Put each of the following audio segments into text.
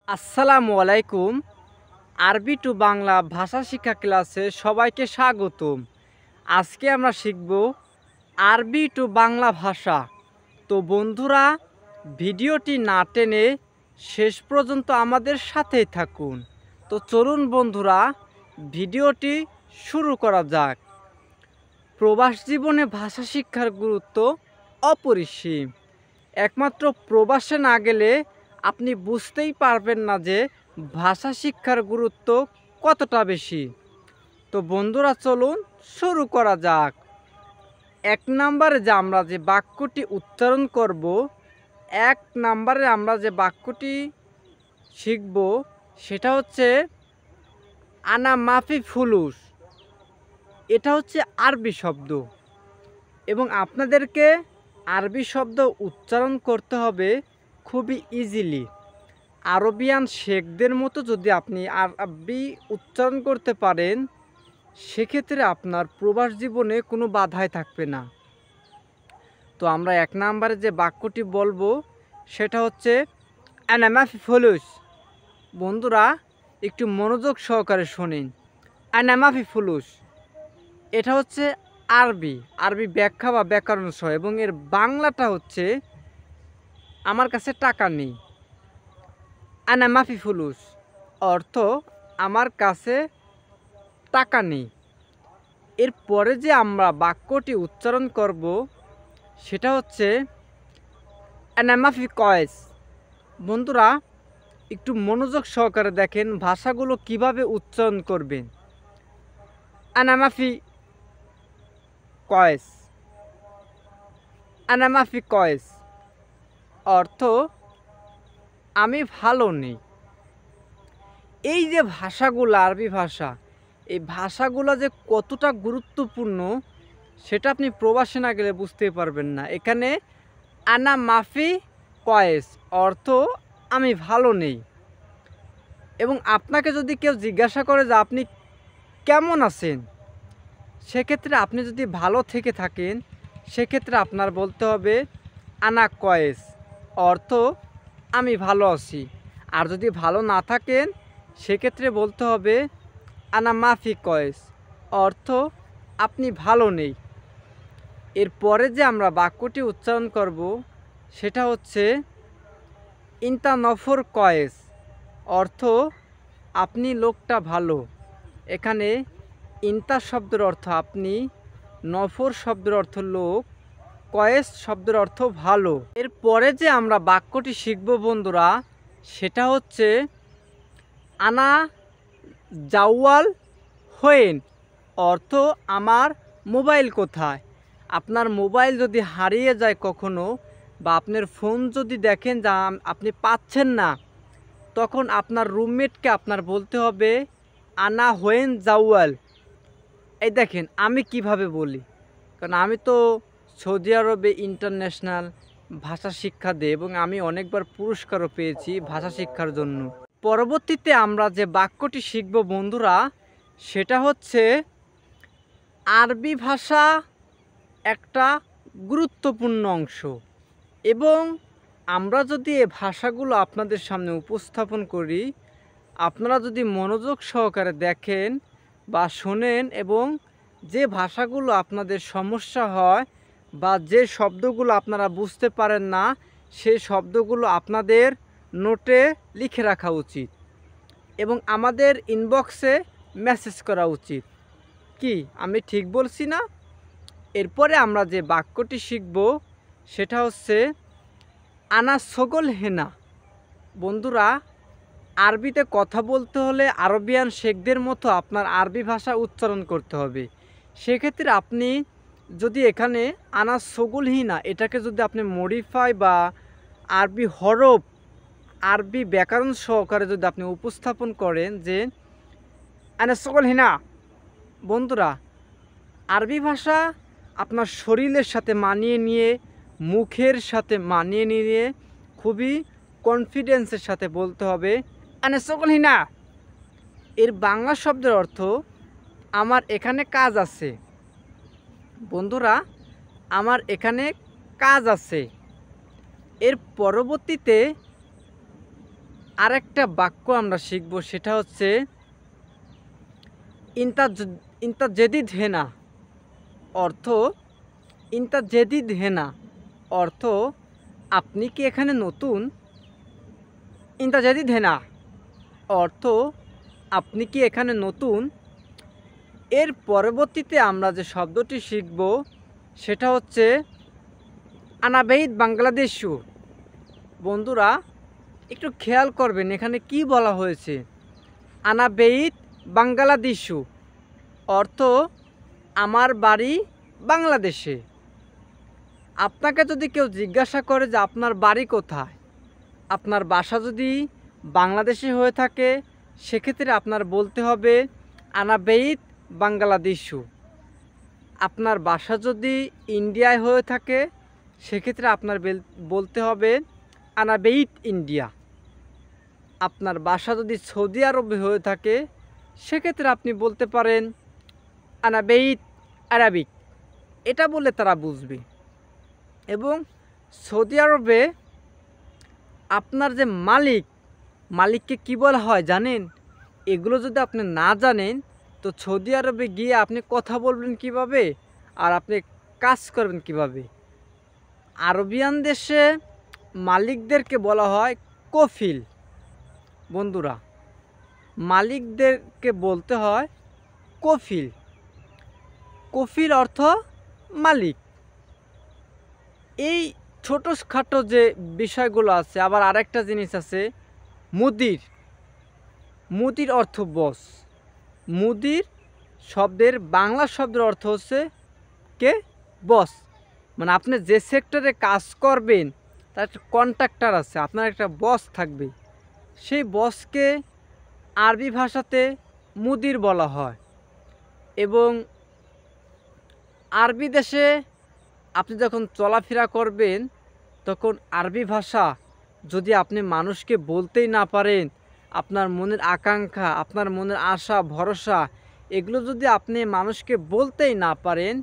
আসসালামু আলাইকুম। আরবি টু বাংলা ভাষা শিক্ষা ক্লাসে সবাইকে স্বাগতম। আজকে আমরা শিখব আরবি টু বাংলা ভাষা। তো বন্ধুরা, ভিডিওটি না টেনে শেষ পর্যন্ত আমাদের সাথেই থাকুন। তো চলুন বন্ধুরা, ভিডিওটি শুরু করা যাক। প্রবাস জীবনে ভাষা শিক্ষার গুরুত্ব অপরিসীম। একমাত্র প্রবাসে না গেলে আপনি বুঝতেই পারবেন না যে ভাষা শিক্ষার গুরুত্ব কতটা বেশি। তো বন্ধুরা, চলুন শুরু করা যাক। এক নম্বরে আমরা যে বাক্যটি উচ্চারণ করব, এক নম্বরে আমরা যে বাক্যটি শিখব সেটা হচ্ছে আনা মাফি ফুলুস। এটা হচ্ছে আরবি শব্দ এবং আপনাদেরকে আরবি শব্দ উচ্চারণ করতে হবে খুবই ইজিলি। আরবিয়ান শেখদের মতো যদি আপনি আরবি উচ্চারণ করতে পারেন, সেক্ষেত্রে আপনার প্রবাস জীবনে কোনো বাধাই থাকবে না। তো আমরা এক নম্বরে যে বাক্যটি বলবো সেটা হচ্ছে আনা মাফি ফুলুস। বন্ধুরা, একটু মনোযোগ সহকারে শোনেন। আনা মাফি ফুলুস, এটা হচ্ছে আরবি ব্যাখ্যা বা ব্যাকরণ সহ, এবং এর বাংলাটা হচ্ছে আমার কাছে টাকা নেই। আনা মাফি ফুলুস অর্থ আমার কাছে টাকা নেই। এরপরে যে আমরা বাক্যটি উচ্চারণ করব সেটা হচ্ছে আনা মাফি কয়েস। বন্ধুরা, একটু মনোযোগ সহকারে দেখেন ভাষাগুলো কিভাবে উচ্চারণ করবেন। আনা মাফি কয়েস, আনা মাফি কয়েস অর্থ আমি ভালো নেই। এই যে ভাষাগুলো আরবি ভাষা, এই ভাষাগুলো যে কতটা গুরুত্বপূর্ণ সেটা আপনি প্রবাসে না গেলে বুঝতে পারবেন না। এখানে আনা মাফি কয়েস অর্থ আমি ভালো নেই। এবং আপনাকে যদি কেউ জিজ্ঞাসা করে যে আপনি কেমন আছেন, সেক্ষেত্রে আপনি যদি ভালো থেকে থাকেন সেক্ষেত্রে আপনার বলতে হবে আনা কয়েস অর্থ আমি ভালো আছি। আর যদি ভালো না থাকেন সেক্ষেত্রে বলতে হবে আনা মাফি কয়েস অর্থ আপনি ভালো নেই। এরপরে যে আমরা বাক্যটি উচ্চারণ করব সেটা হচ্ছে ইনতা নফর কয়েস অর্থ আপনি লোকটা ভালো। এখানে ইনতা শব্দের অর্থ আপনি, নফর শব্দের অর্থ লোক, কয়েস শব্দের অর্থ ভালো। এরপরে যে আমরা বাক্যটি শিখব বন্ধুরা সেটা হচ্ছে আনা জাওয়াল হোয়েন অর্থ আমার মোবাইল কোথায়। আপনার মোবাইল যদি হারিয়ে যায় কখনো, বা আপনার ফোন যদি দেখেন যা আপনি পাচ্ছেন না, তখন আপনার রুমমেটকে আপনার বলতে হবে আনা হোয়েন জাওয়াল। এই দেখেন আমি কিভাবে বলি, কারণ আমি তো সৌদি আরবে ইন্টারন্যাশনাল ভাষা শিক্ষা দিই এবং আমি অনেকবার পুরস্কারও পেয়েছি ভাষা শিক্ষার জন্য। পরবর্তীতে আমরা যে বাক্যটি শিখব বন্ধুরা সেটা হচ্ছে আরবি ভাষা একটা গুরুত্বপূর্ণ অংশ, এবং আমরা যদি এই ভাষাগুলো আপনাদের সামনে উপস্থাপন করি, আপনারা যদি মনোযোগ সহকারে দেখেন বা শোনেন, এবং যে ভাষাগুলো আপনাদের সমস্যা হয় বা যে শব্দগুলো আপনারা বুঝতে পারেন না, সেই শব্দগুলো আপনাদের নোটে লিখে রাখা উচিত এবং আমাদের ইনবক্সে মেসেজ করা উচিত। কি আমি ঠিক বলছি না? এরপরে আমরা যে বাক্যটি শিখব সেটা হচ্ছে আনা সগল হেনা। বন্ধুরা, আরবিতে কথা বলতে হলে আরবিয়ান শেখদের মতো আপনার আরবি ভাষা উচ্চারণ করতে হবে। সেক্ষেত্রে আপনি যদি এখানে আনা সগল হিনা এটাকে যদি আপনি মডিফাই বা আরবি হরফ, আরবি ব্যাকরণ সহকারে যদি আপনি উপস্থাপন করেন যে আনা সগল হিনা, বন্ধুরা আরবি ভাষা আপনার শরীরের সাথে মানিয়ে নিয়ে, মুখের সাথে মানিয়ে নিয়ে খুবই কনফিডেন্সের সাথে বলতে হবে আনে সকল হিনা। এর বাংলা শব্দের অর্থ আমার এখানে কাজ আছে। বন্ধুরা, আমার এখানে কাজ আছে। এর পরবর্তীতে আরেকটা বাক্য আমরা শিখব, সেটা হচ্ছে ইন্তা জেদিদ হেনা, অর্থ ইন্তা জেদিদ হেনা, অর্থ আপনি কি এখানে নতুন। ইন্তা জেদিদ হেনা, অর্থ আপনি কি এখানে নতুন। এর পরবর্তীতে আমরা যে শব্দটি শিখব সেটা হচ্ছে আনাবেইত বাংলাদেশু। বন্ধুরা একটু খেয়াল করবেন এখানে কি বলা হয়েছে। আনাবেইত বাংলাদেশু, অর্থ আমার বাড়ি বাংলাদেশে। আপনাকে যদি কেউ জিজ্ঞাসা করে যে আপনার বাড়ি কোথায়, আপনার বাসা যদি বাংলাদেশে হয়ে থাকে সেক্ষেত্রে আপনার বলতে হবে আনাবেইত বাংলাদেশু। আপনার বাসা যদি ইন্ডিয়ায় হয়ে থাকে সেক্ষেত্রে আপনার বলতে হবে আনাবেইত ইন্ডিয়া। আপনার বাসা যদি সৌদি আরবে হয়ে থাকে সেক্ষেত্রে আপনি বলতে পারেন আনাবেইত আরাবিক। এটা বলে তারা বুঝবে। এবং সৌদি আরবে আপনার যে মালিককে কি বলা হয় জানেন? এগুলো যদি আপনি না জানেন তো সৌদি আরবে গিয়ে আপনি কথা বলবেন কিভাবে আর আপনি কাজ করবেন কিভাবে? আরবিয়ান দেশে মালিকদেরকে বলা হয় কফিল। বন্ধুরা মালিকদেরকে বলতে হয় কফিল। কফিল অর্থ মালিক। এই ছোটোখাটো যে বিষয়গুলো আছে, আবার আরেকটা জিনিস আছে মুদির। মুদির অর্থ বস। মুদির শব্দের বাংলা শব্দের অর্থ হচ্ছে কে? বস। মানে আপনি যে সেক্টরে কাজ করবেন তার একটা কন্ট্রাক্টর আছে, আপনার একটা বস থাকবে। সেই বসকে আরবি ভাষাতে মুদির বলা হয়। এবং আরবি দেশে আপনি যখন চলাফেরা করবেন তখন আরবি ভাষা যদি আপনি মানুষকে বলতেই না পারেন, আপনার মনের আকাঙ্ক্ষা, আপনার মনের আশা ভরসা এগুলো যদি আপনি মানুষকে বলতেই না পারেন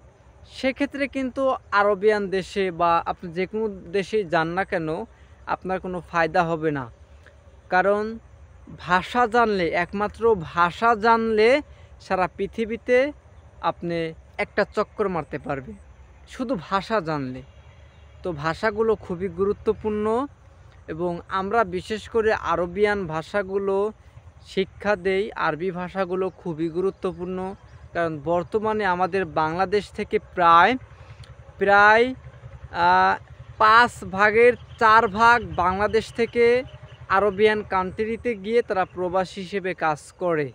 সেক্ষেত্রে কিন্তু আরবিয়ান দেশে বা আপনি যে কোনো দেশেই যান না কেন আপনার কোনো ফায়দা হবে না। কারণ ভাষা জানলে, একমাত্র ভাষা জানলে সারা পৃথিবীতে আপনি একটা চক্কর মারতে পারবে, শুধু ভাষা জানলে। তো ভাষাগুলো খুবই গুরুত্বপূর্ণ এবং আমরা বিশেষ করে আরবিয়ান ভাষাগুলো শিক্ষা দেই। আরবি ভাষাগুলো খুবই গুরুত্বপূর্ণ, কারণ বর্তমানে আমাদের বাংলাদেশ থেকে প্রায় 5 ভাগের 4 ভাগ বাংলাদেশ থেকে আরবিয়ান কান্ট্রিতে গিয়ে তারা প্রবাসী হিসেবে কাজ করে।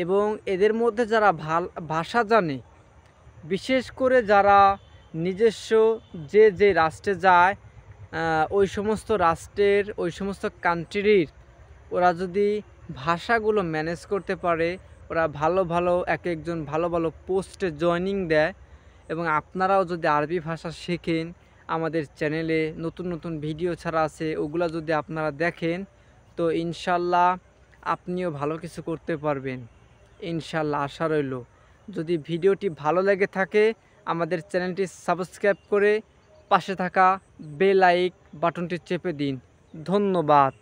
এবং এদের মধ্যে যারা ভাষা জানে, বিশেষ করে যারা নিজস্ব যে রাষ্ট্রে যায় ওই সমস্ত রাষ্ট্রের, ওই সমস্ত কান্ট্রির ওরা যদি ভাষাগুলো ম্যানেজ করতে পারে, ওরা ভালো এক একজন ভালো পোস্টে জয়েনিং দেয়। এবং আপনারাও যদি আরবি ভাষা শেখেন, আমাদের চ্যানেলে নতুন ভিডিও ছাড়া আছে, ওগুলো যদি আপনারা দেখেন তো ইনশাল্লাহ আপনিও ভালো কিছু করতে পারবেন। ইনশাল্লাহ আশা রইল। যদি ভিডিওটি ভালো লেগে থাকে আমাদের চ্যানেলটি সাবস্ক্রাইব করে পাশে থাকা বেল আইকন বাটনটি চেপে দিন। ধন্যবাদ।